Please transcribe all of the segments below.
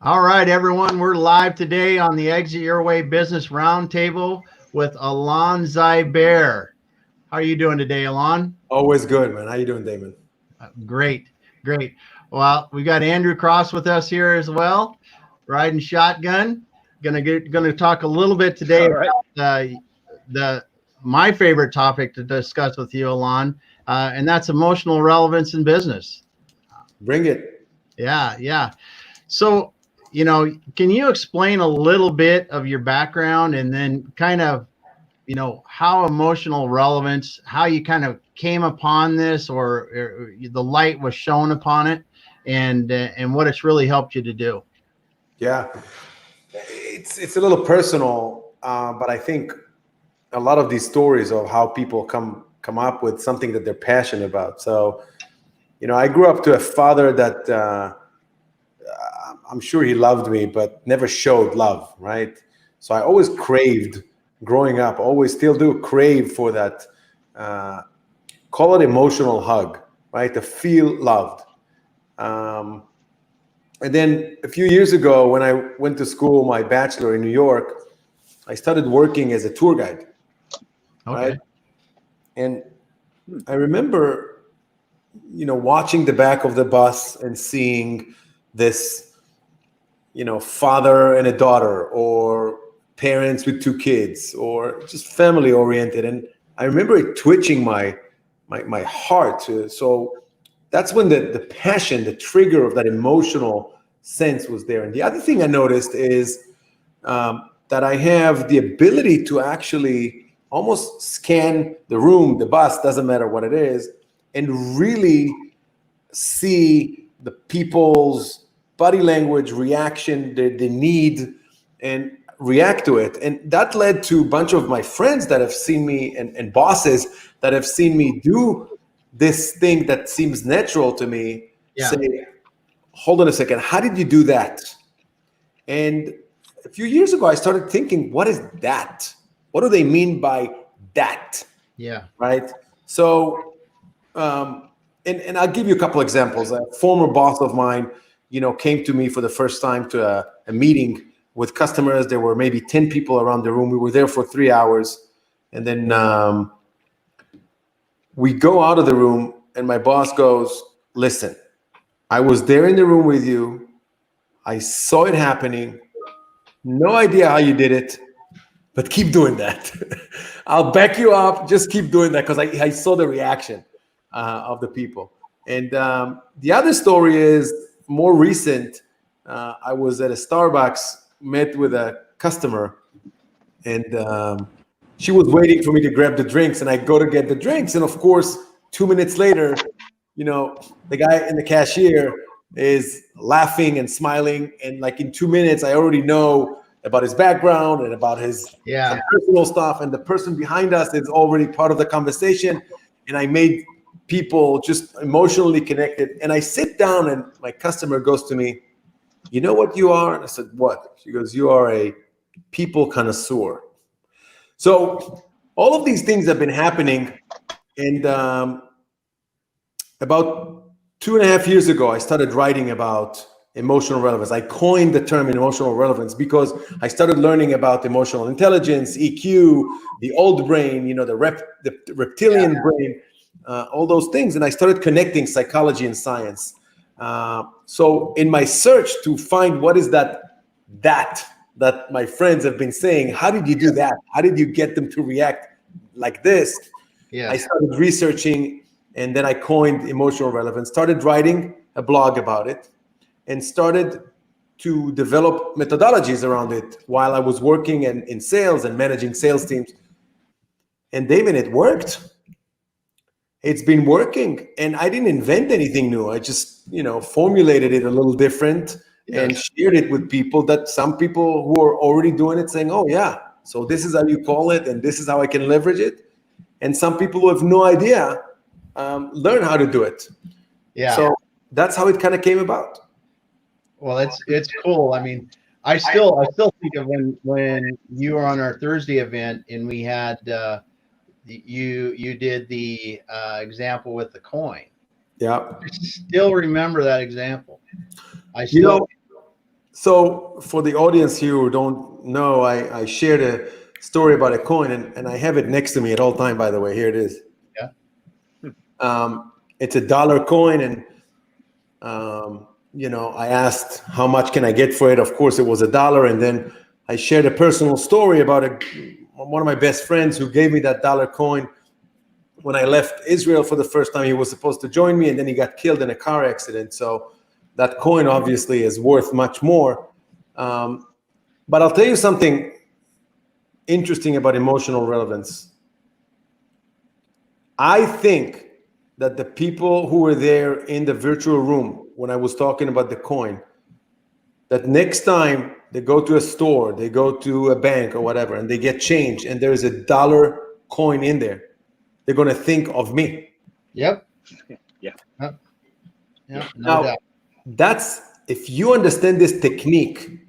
All right, everyone. We're live today on the Exit Your Way Business Roundtable with Alon Zaibert. How are you doing today, Alon? Always good, man. How you doing, Damon? Great, great. Well, we got Andrew Cross with us here as well, riding shotgun. Gonna talk a little bit today All right. about my favorite topic to discuss with you, Alon, and that's emotional relevance in business. Bring it. Yeah. So, can you explain a little bit of your background and then kind of, how emotional relevance, how you kind of came upon this or the light was shown upon it and what it's really helped you to do? Yeah, it's a little personal, but I think a lot of these stories of how people come up with something that they're passionate about. So, I grew up to a father that I'm sure he loved me, but never showed love, right? So I always craved growing up, always still do crave for that, call it emotional hug, right? To feel loved. And then a few years ago, when I went to school, my bachelor in New York, I started working as a tour guide, Okay. right? And I remember, watching the back of the bus and seeing this, father and a daughter, or parents with two kids, or just family oriented. And I remember it twitching my heart. So that's when the passion, the trigger of that emotional sense was there. And the other thing I noticed is that I have the ability to actually almost scan the room, the bus, doesn't matter what it is, and really see the people's body language, reaction, the need, and react to it. And that led to a bunch of my friends that have seen me and bosses that have seen me do this thing that seems natural to me. Yeah. Say, hold on a second, how did you do that? And a few years ago, I started thinking, what is that? What do they mean by that? Yeah. Right? So, and I'll give you a couple examples. A former boss of mine, came to me for the first time to a meeting with customers. There were maybe 10 people around the room. We were there for 3 hours. And then we go out of the room and my boss goes, listen, I was there in the room with you. I saw it happening. No idea how you did it, but keep doing that. I'll back you up. Just keep doing that, because I saw the reaction of the people. And the other story is more recent. I was at a Starbucks, met with a customer, and she was waiting for me to grab the drinks, and I go to get the drinks. And of course, 2 minutes later, the guy in the cashier is laughing and smiling. And like in 2 minutes, I already know about his background and about his some personal stuff. And the person behind us is already part of the conversation. And I made people just emotionally connected. And I sit down and my customer goes to me, you know what you are? And I said, what? She goes, you are a people connoisseur. So all of these things have been happening. And about 2.5 years ago, I started writing about emotional relevance. I coined the term emotional relevance because I started learning about emotional intelligence, EQ, the old brain, the reptilian brain, all those things. And I started connecting psychology and science. So in my search to find what is that my friends have been saying, how did you do that? How did you get them to react like this? Yeah. I started researching, and then I coined emotional relevance, started writing a blog about it, and started to develop methodologies around it while I was working in sales and managing sales teams. And David, it worked. It's been working, and I didn't invent anything new. I just, formulated it a little different and shared it with people, that some people who are already doing it saying, oh yeah, so this is how you call it, and this is how I can leverage it. And some people who have no idea learn how to do it. Yeah. So that's how it kind of came about. Well, it's cool. I mean, I still think of when you were on our Thursday event and we had you did the example with the coin. Yeah. I still remember that example. I still So for the audience here who don't know, I shared a story about a coin, and I have it next to me at all time, by the way. Here it is. Yeah. It's $1 coin, and I asked how much can I get for it. Of course, it was $1, and then I shared a personal story about one of my best friends who gave me that $1 coin when I left Israel for the first time. He was supposed to join me, and then he got killed in a car accident. So that coin obviously is worth much more. But I'll tell you something interesting about emotional relevance. I think that the people who were there in the virtual room when I was talking about the coin, that next time they go to a store, they go to a bank or whatever, and they get change, and there is $1 coin in there, they're going to think of me. Yep. Yeah. Yep. Yeah. Now, No doubt. that's, if you understand this technique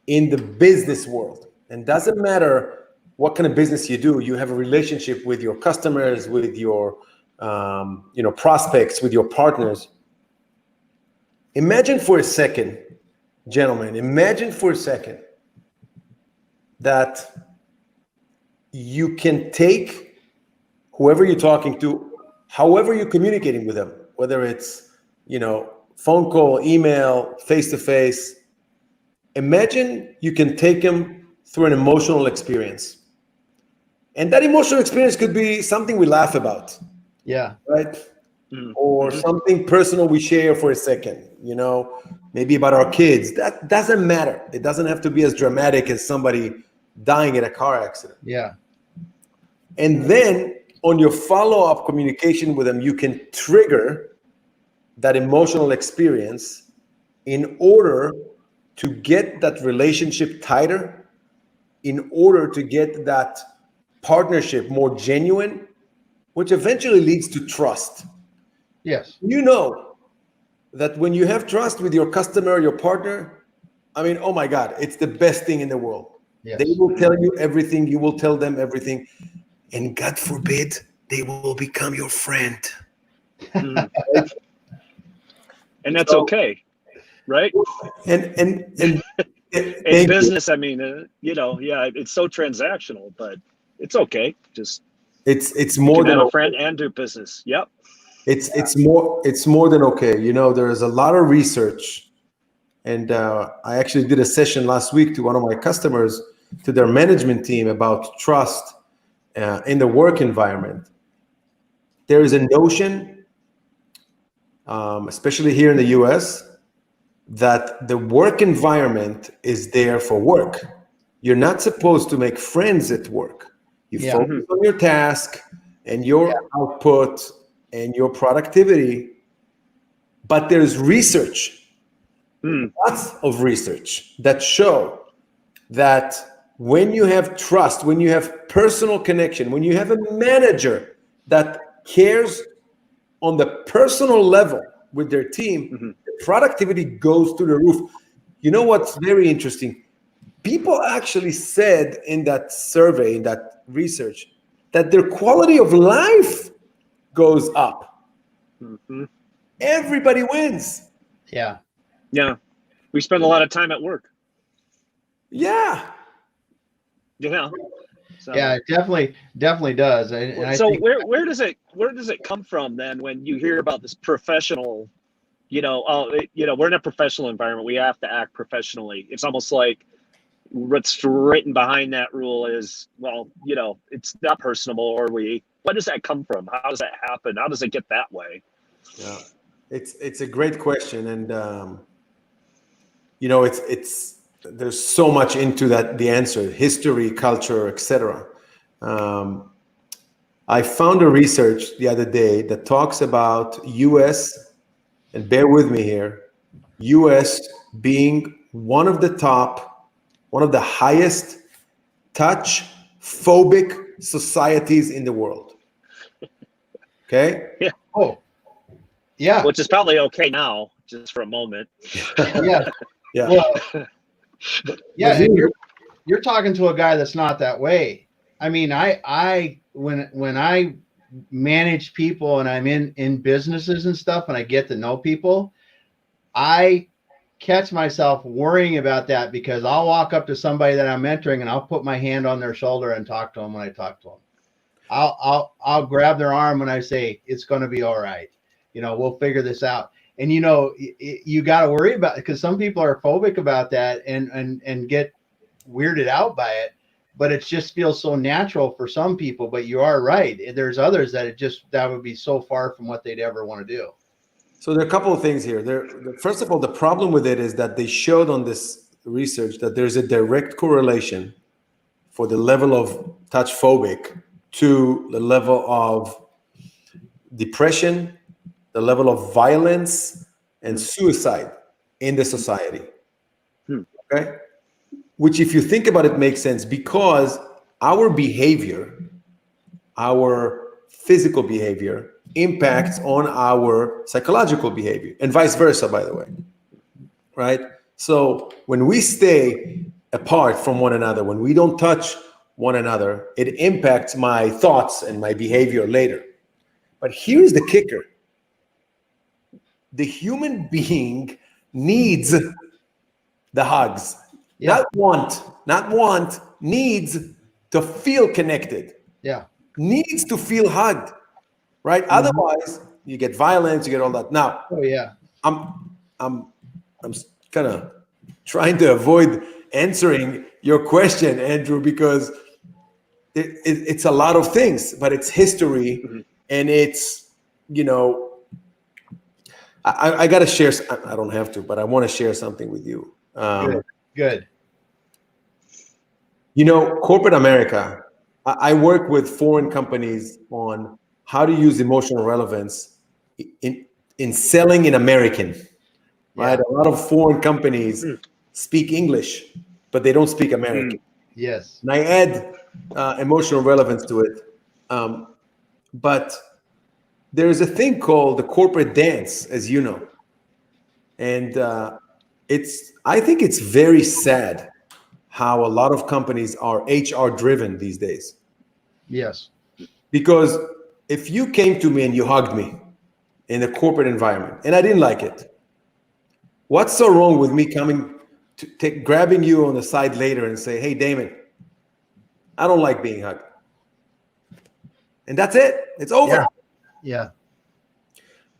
in the business world, and doesn't matter what kind of business you do, you have a relationship with your customers, with your prospects, with your partners. Imagine for a second, gentlemen, imagine for a second that you can take whoever you're talking to, however you're communicating with them, whether it's, phone call, email, face-to-face. Imagine you can take them through an emotional experience. And that emotional experience could be something we laugh about. Yeah. Right? Or something personal we share for a second, maybe about our kids. That doesn't matter. It doesn't have to be as dramatic as somebody dying in a car accident. Yeah. And then on your follow-up communication with them, you can trigger that emotional experience in order to get that relationship tighter, in order to get that partnership more genuine, which eventually leads to trust. Yes. You know that when you have trust with your customer, your partner, oh my God, it's the best thing in the world. Yes. They will tell you everything. You will tell them everything. And God forbid, they will become your friend. And that's okay, right? And in business, it's so transactional, but it's okay. Just it's more than than a friend and do business. Yep. It's more than okay. There is a lot of research, and I actually did a session last week to one of my customers, to their management team, about trust in the work environment. There is a notion, especially here in the US, that the work environment is there for work. You're not supposed to make friends at work. You focus on your task and your output and your productivity. But there's research, lots of research, that show that when you have trust, when you have personal connection, when you have a manager that cares on the personal level with their team, the productivity goes through the roof. You know what's very interesting? People actually said in that survey, in that research, that their quality of life goes up. Everybody wins. Yeah. Yeah. We spend a lot of time at work. Yeah. So, Yeah, it definitely does. And I so think where does it come from then when you hear about this professional, we're in a professional environment. We have to act professionally. It's almost like what's written behind that rule is, well, it's not personable, what does that come from? How does that happen? How does it get that way? Yeah, it's a great question, and it's there's so much into that, the answer: history, culture, etc. I found a research the other day that talks about U.S., and bear with me here, U.S. being one of the highest touch phobic societies in the world. Okay. Yeah. Oh, yeah. Which is probably okay now, just for a moment. Yeah. Yeah. Well, yeah. And you're talking to a guy that's not that way. I mean, when I manage people and I'm in businesses and stuff, and I get to know people, I catch myself worrying about that because I'll walk up to somebody that I'm mentoring and I'll put my hand on their shoulder and talk to them when I talk to them. I'll grab their arm when I say it's going to be all right. We'll figure this out. And you got to worry about it because some people are phobic about that and get weirded out by it. But it just feels so natural for some people. But you are right. There's others that that would be so far from what they'd ever want to do. So there are a couple of things here. First of all, the problem with it is that they showed on this research that there's a direct correlation for the level of touch phobic to the level of depression, the level of violence, and suicide in the society. Okay? Which, if you think about it, makes sense because our behavior, our physical behavior, impacts on our psychological behavior, and vice versa, by the way. Right? So when we stay apart from one another, when we don't touch one another, it impacts my thoughts and my behavior later. But here's the kicker. The human being needs the hugs. Yeah. Not want, needs to feel connected. Yeah. Needs to feel hugged. Right? Otherwise, you get violence, you get all that. Now, oh yeah. I'm kind of trying to avoid answering your question, Andrew, because it's a lot of things, but it's history, and it's, I got to share. I don't have to, but I want to share something with you. Good. Corporate America, I work with foreign companies on how to use emotional relevance in selling in American, right? A lot of foreign companies speak English, but they don't speak American. Yes. And I add emotional relevance to it. But there's a thing called the corporate dance, as you know. And I think it's very sad how a lot of companies are HR driven these days. Yes. Because if you came to me and you hugged me in a corporate environment and I didn't like it, what's so wrong with me coming to grabbing you on the side later and say, hey, Damon, I don't like being hugged. And that's it. It's over. Yeah.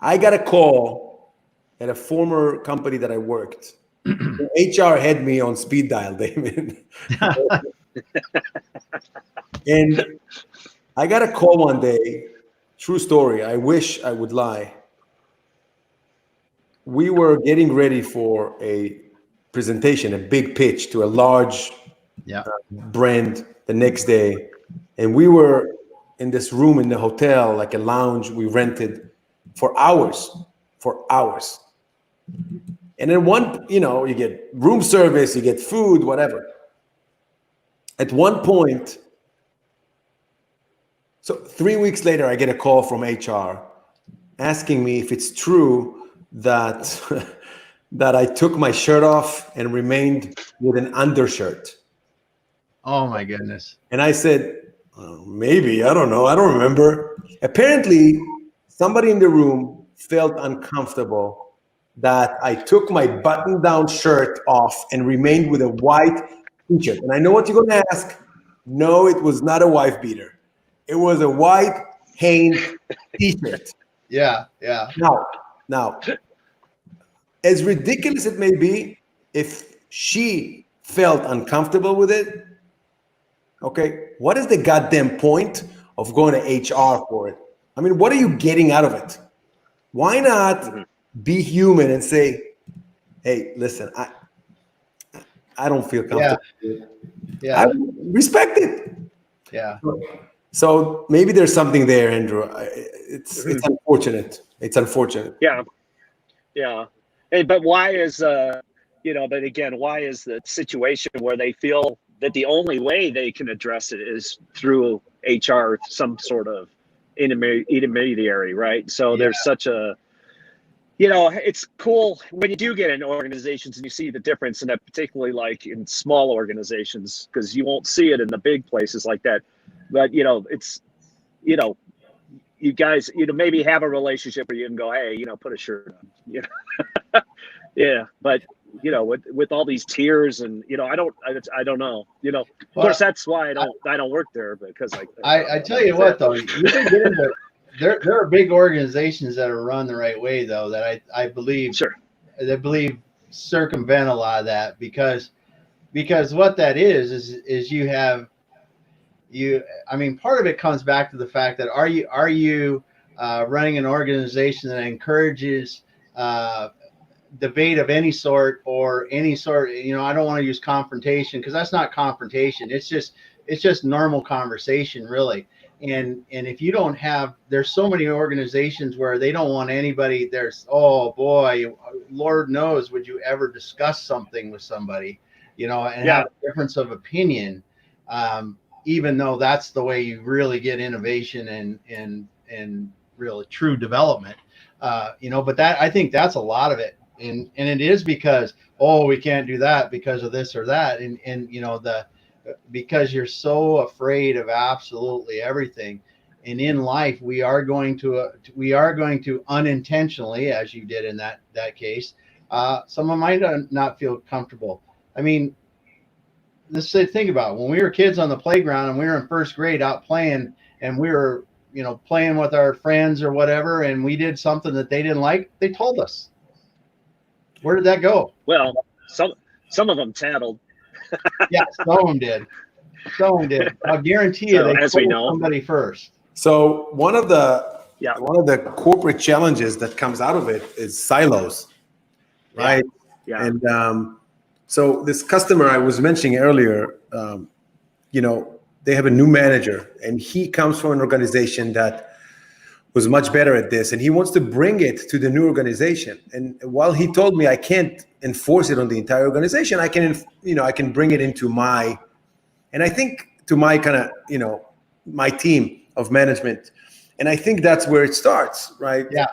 I got a call at a former company that I worked. HR had me on speed dial, Damon. And I got a call one day, true story, I wish I would lie. We were getting ready for a presentation, a big pitch to a large brand the next day. And we were in this room in the hotel, like a lounge we rented for hours. And then you get room service, you get food, whatever. At one point, so 3 weeks later, I get a call from HR asking me if it's true that that I took my shirt off and remained with an undershirt. Oh my goodness. And I said, maybe, I don't know, I don't remember. Apparently, somebody in the room felt uncomfortable that I took my button-down shirt off and remained with a white t-shirt. And I know what you're going to ask. No, it was not a wife beater. It was a white Hanes t-shirt. Yeah. Now, as ridiculous it may be, if she felt uncomfortable with it, okay, what is the goddamn point of going to HR for it? I mean, what are you getting out of it? Why not be human and say, hey, listen, I don't feel comfortable. Yeah. I respect it. Yeah. So maybe there's something there, Andrew. It's unfortunate. It's unfortunate. Yeah. Hey, but why is but again, why is the situation where they feel that the only way they can address it is through HR, some sort of intermediary, right? So there's such a, it's cool when you do get in organizations and you see the difference, and that particularly like in small organizations, because you won't see it in the big places like that. But it's, you guys, maybe have a relationship where you can go, hey, put a shirt on, yeah. But with all these tiers, and I don't know. Of course, that's why I don't work there, because I tell you what though, you can get into there are big organizations that are run the right way though, that I believe circumvent a lot of that, because what that is I mean, part of it comes back to the fact that are you running an organization that encourages debate of any sort, or any sort, I don't want to use confrontation, because that's not confrontation. It's just normal conversation, really. And if you don't have, there's so many organizations where they don't want anybody, oh boy, Lord knows, would you ever discuss something with somebody, and have a difference of opinion, even though that's the way you really get innovation and real true development, but I think that's a lot of it. And it is because, we can't do that because of this or that. And because you're so afraid of absolutely everything. And in life, we are going to unintentionally, as you did in that case, someone might not feel comfortable. I mean, let's think about it. When we were kids on the playground and we were in first grade out playing, and we were, playing with our friends or whatever, and we did something that they didn't like, they told us. Where did that go? Well, some of them tattled. Yeah, some of them did. I'll guarantee you, they told somebody first. So one of the corporate challenges that comes out of it is silos, right? Yeah. And so this customer I was mentioning earlier, they have a new manager, and he comes from an organization that was much better at this, and he wants to bring it to the new organization. And while he told me I can't enforce it on the entire organization, I can bring it into my kind of, my team of management. And I think that's where it starts, right? Yeah.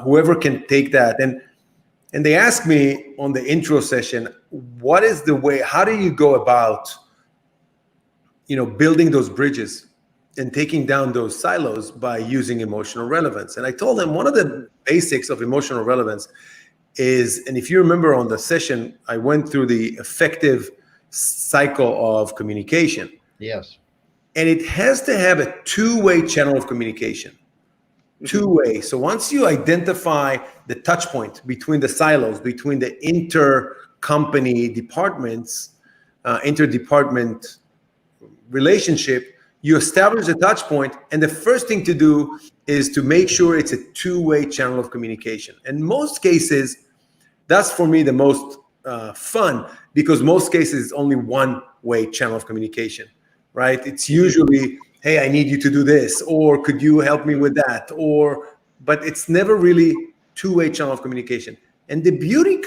Whoever can take that. And they asked me on the intro session, what is the way, how do you go about, building those bridges and taking down those silos by using emotional relevance? And I told them one of the basics of emotional relevance is, and if you remember on the session, I went through the effective cycle of communication. Yes. And it has to have a two-way channel of communication. Two-way. So once you identify the touch point between the silos, between the inter-company departments, inter-department relationship, you establish the touch point, and the first thing to do is to make sure it's a two-way channel of communication. In most cases, that's for me the most fun, because most cases it's only one-way channel of communication, right? It's usually, hey, I need you to do this, or could you help me with that, but it's never really two-way channel of communication. And the beauty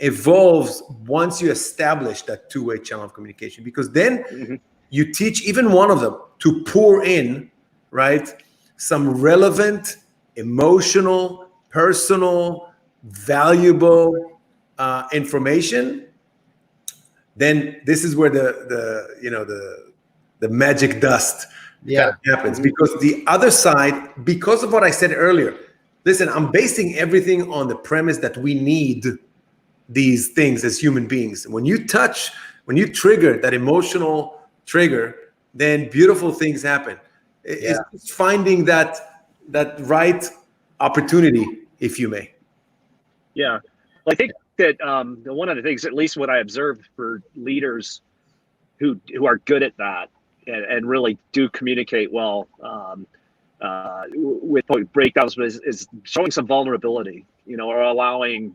evolves once you establish that two-way channel of communication, because then you teach even one of them to pour in, right, some relevant, emotional, personal, valuable information. Then this is where the magic dust happens, because the other side, because of what I said earlier, listen, I'm basing everything on the premise that we need these things as human beings. When you trigger that emotional trigger, then beautiful things happen. It's just finding that right opportunity, if you may. Yeah, well, I think that one of the things, at least what I observed for leaders who are good at that and really do communicate well with breakdowns, is showing some vulnerability, or allowing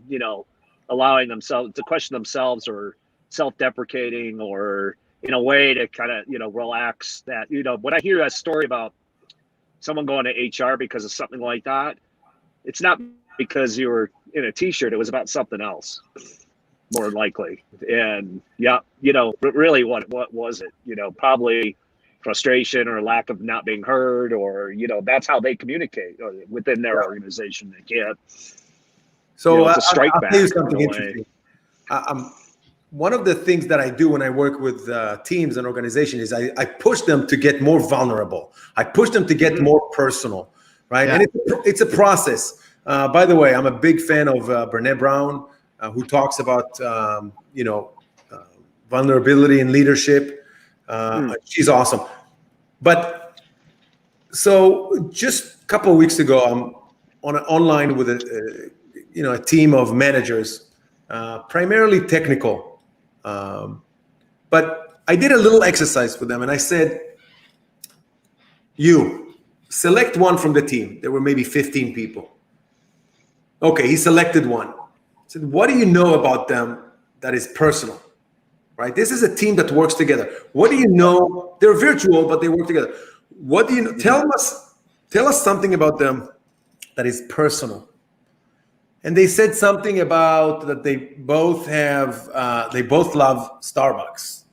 themselves to question themselves, or self-deprecating, or in a way to kind of, relax that. When I hear a story about someone going to HR because of something like that, it's not because you were in a t-shirt, it was about something else, more likely. And really what was it? Probably frustration or lack of not being heard, or, that's how they communicate within their organization. They can't. So it's a strike I'll back. tell you something interesting. One of the things that I do when I work with teams and organizations is I push them to get more vulnerable. I push them to get more personal, right? Yeah. And it's a process. By the way, I'm a big fan of Brené Brown. who talks about vulnerability and leadership. She's awesome. But so just a couple of weeks ago, I'm online with a team of managers, primarily technical. But I did a little exercise with them, and I said, you select one from the team. There were maybe 15 people. Okay, he selected one. I said, what do you know about them that is personal? Right? This is a team that works together. What do you know? They're virtual, but they work together. What do you know? Tell us something about them that is personal. And they said something about that they both love Starbucks.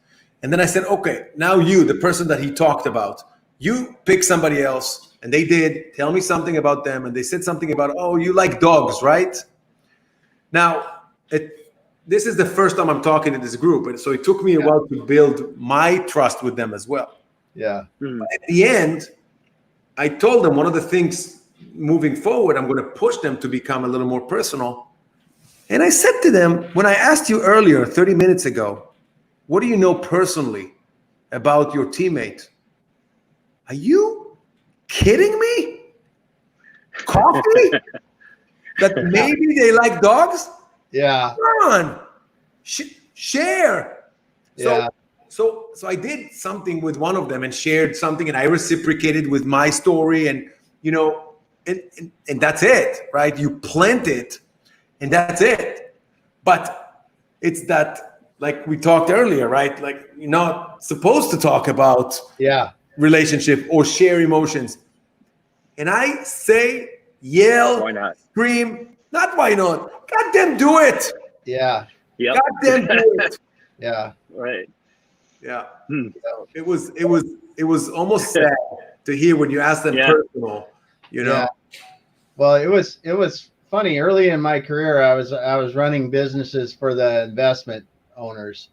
And then I said, okay, now you, the person that he talked about, you pick somebody else. And they did. Tell me something about them. And they said something about, oh, you like dogs, right? Now, this is the first time I'm talking to this group. And so it took me a while to build my trust with them as well. Yeah. But at the end, I told them one of the things moving forward, I'm going to push them to become a little more personal. And I said to them, when I asked you earlier, 30 minutes ago, what do you know personally about your teammate? Are you kidding me? Coffee? That maybe they like dogs? Yeah. Come on. Share. Yeah. So I did something with one of them and shared something, and I reciprocated with my story, and and that's it, right? You plant it, and that's it. But it's that, like we talked earlier, right? Like, you're not supposed to talk about relationship or share emotions. And I say, yell, why not? Scream, not why not. Goddamn, do it. Yeah. Yep. Goddamn, do it. Yeah. Right. Yeah. It was almost sad to hear when you ask them personal, Yeah. Well, it was funny. Early in my career, I was running businesses for the investment owners.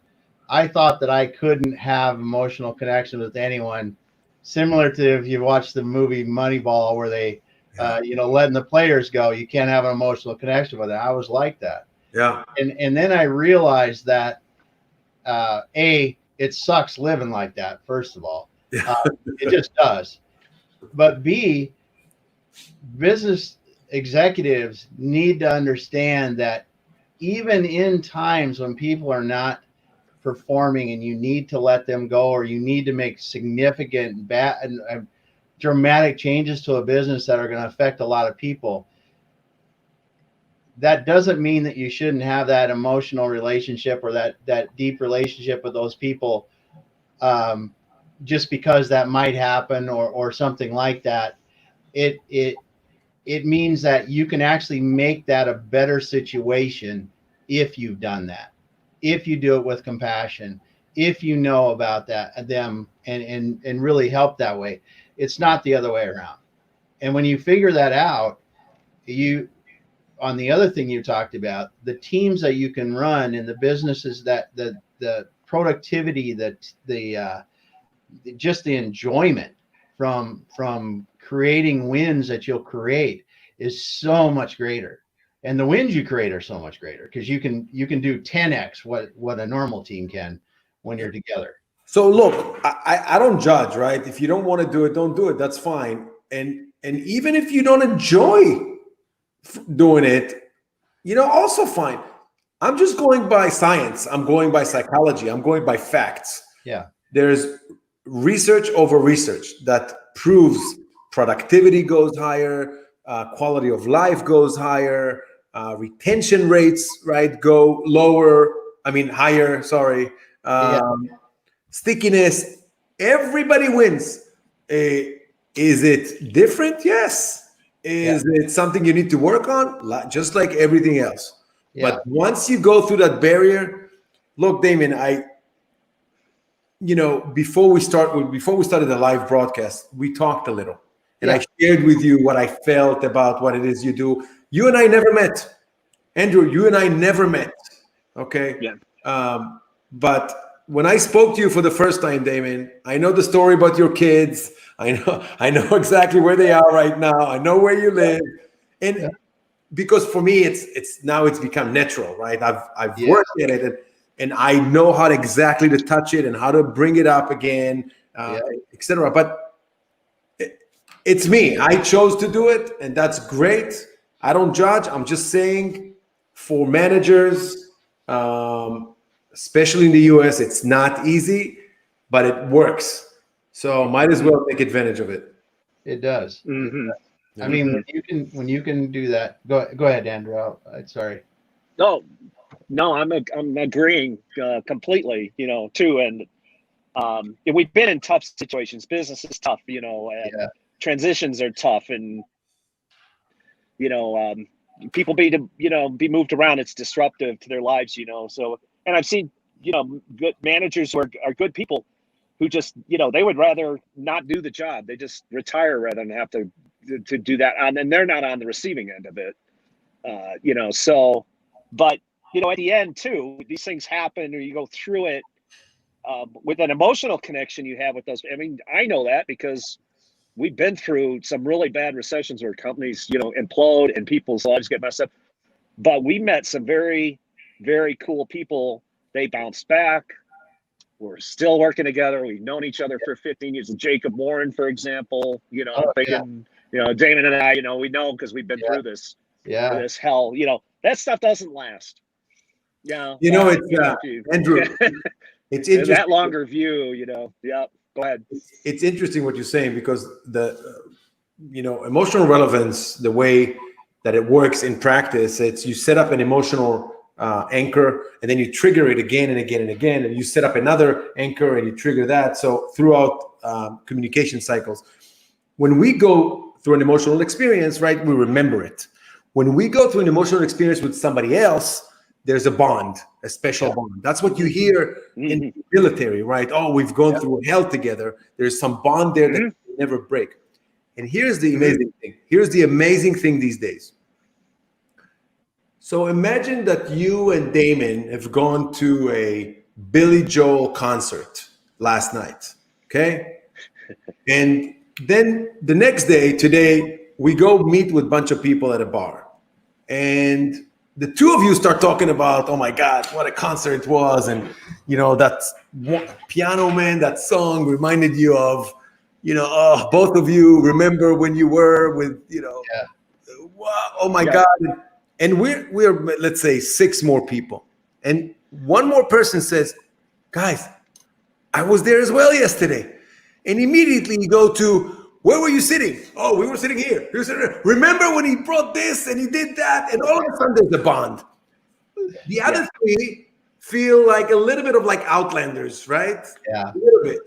I thought that I couldn't have emotional connection with anyone, similar to if you watch the movie Moneyball, where they letting the players go. You can't have an emotional connection with it. I was like that. Yeah. And then I realized that it sucks living like that, first of all. It just does. But B, business executives need to understand that even in times when people are not performing and you need to let them go, or you need to make significant dramatic changes to a business that are going to affect a lot of people, that doesn't mean that you shouldn't have that emotional relationship or that deep relationship with those people, just because that might happen or something like that. It means that you can actually make that a better situation if you've done that, if you do it with compassion, if you know about them and really help that way. It's not the other way around. And when you figure that out, on the other thing you talked about, the teams that you can run and the businesses that the productivity, just the enjoyment from creating wins that you'll create is so much greater. And the wins you create are so much greater because you can do 10x what a normal team can when you're together. So look, I don't judge, right? If you don't want to do it, don't do it. That's fine. And even if you don't enjoy doing it, also fine. I'm just going by science. I'm going by psychology. I'm going by facts. Yeah. There's research over research that proves productivity goes higher, quality of life goes higher, retention rates, right, go higher, sorry. Stickiness, everybody wins. Is it different? Yes. Is it something you need to work on? Just like everything else. Yeah. But once you go through that barrier, look, Damien, before we started the live broadcast, we talked a little, and I shared with you what I felt about what it is you do. You and I never met, Andrew. You and I never met. Okay. Yeah. But when I spoke to you for the first time, Damien, I know the story about your kids. I know exactly where they are right now. I know where you live. And because for me, it's become natural, right? I've Yeah. worked at it, and I know how exactly to touch it and how to bring it up again, etc. But it's me. I chose to do it, and that's great. I don't judge. I'm just saying, for managers, especially in the US, it's not easy, but it works. So might as well take advantage of it. It does. Mm-hmm. I mean, when you can do that, go ahead, Andrew. Sorry. No, I'm agreeing completely. Too, and we've been in tough situations. Business is tough, and transitions are tough, and people be moved around. It's disruptive to their lives, So, and I've seen good managers who are good people who just they would rather not do the job. They just retire rather than have to do that, and they're not on the receiving end of it. So, but at the end too, these things happen, or you go through it with an emotional connection you have with those. I mean, I know that because we've been through some really bad recessions where companies, implode and people's lives get messed up. But we met some very, very cool people. They bounced back. We're still working together. We've known each other for 15 years. Jacob Warren, for example, Damon and I, we know because we've been through this. Yeah. This hell, that stuff doesn't last. Yeah. It's Andrew. It's interesting. That longer view, Yeah. Go ahead. It's interesting what you're saying, because the emotional relevance, the way that it works in practice, it's you set up an emotional anchor, and then you trigger it again and again and again, and you set up another anchor and you trigger that. So throughout communication cycles, when we go through an emotional experience, right, we remember it. When we go through an emotional experience with somebody else, there's a bond, a special bond. That's what you hear in the military, right? Oh, we've gone through hell together. There's some bond there that you never break. And here's the amazing thing. Here's the amazing thing these days. So imagine that you and Damon have gone to a Billy Joel concert last night, okay? And then the next day, today, we go meet with a bunch of people at a bar. And the two of you start talking about, oh my God, what a concert it was. And, that Piano Man, that song reminded you of, both of you remember when you were with, oh my God. And we're let's say 6 more people. And one more person says, guys, I was there as well yesterday. And immediately you go to, where were you sitting? Oh, we were sitting here. Remember when he brought this and he did that? And all of a sudden there's a bond. The other 3 feel like a little bit of like Outlanders, right? Yeah. A little bit.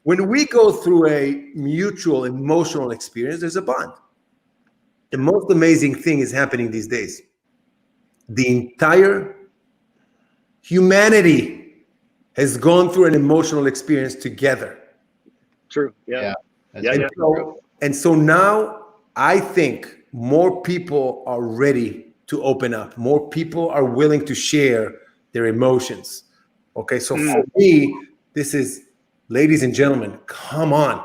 When we go through a mutual emotional experience, there's a bond. The most amazing thing is happening these days. The entire humanity has gone through an emotional experience together. True. Yeah. And so now I think more people are ready to open up. More people are willing to share their emotions. Okay, so for me, this is, ladies and gentlemen, come on.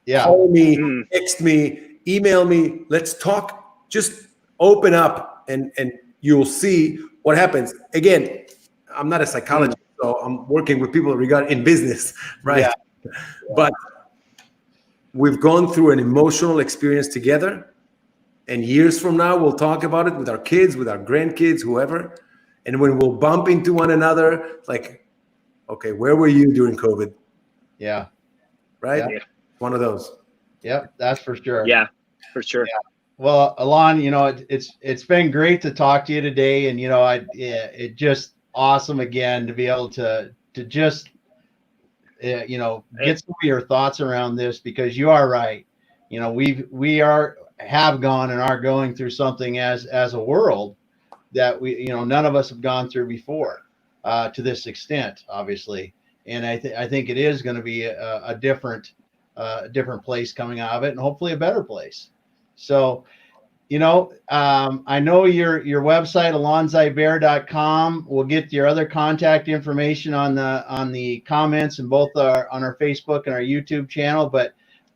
Yeah. Call me, text me, email me. Let's talk. Just open up, and you'll see what happens. Again, I'm not a psychologist, so I'm working with people in business, right? Yeah. But we've gone through an emotional experience together, and years from now, we'll talk about it with our kids, with our grandkids, whoever. And when we'll bump into one another, like, okay, where were you during COVID? Yeah. Right? Yeah. One of those. Yep, that's for sure. Yeah, for sure. Yeah. Well, Alon, it's been great to talk to you today, and it just awesome again to be able to just get some of your thoughts around this, because you are right. We have gone and are going through something as a world that none of us have gone through before to this extent, obviously. And I think it is going to be a different place coming out of it, and hopefully a better place. So, I know your website, alonzaibert.com. We'll get your other contact information on the comments and both on our Facebook and our YouTube channel. But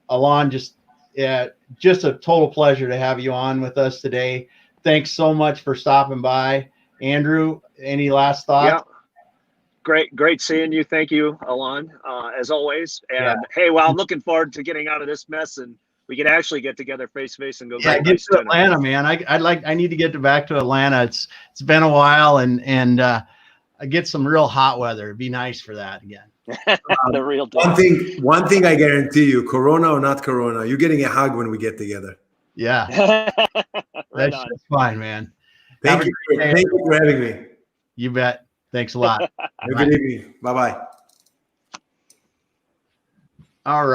Alon, just a total pleasure to have you on with us today. thanks so much for stopping by. Andrew, any last thoughts? Yeah. Great seeing you. Thank you, Alon, as always. And Yeah. hey, well, I'm looking forward to getting out of this mess and we can actually get together face to face and go Yeah, get a get nice to dinner. Atlanta, man. I need to get back to Atlanta. It's been a while, and I get some real hot weather. It'd be nice for that again. The real deal. One thing I guarantee you, Corona or not Corona, you're getting a hug when we get together. Yeah, Right that's on. just fine, man. Thank you for having me. You bet. Thanks a lot. Have a good evening. Bye-bye. All right.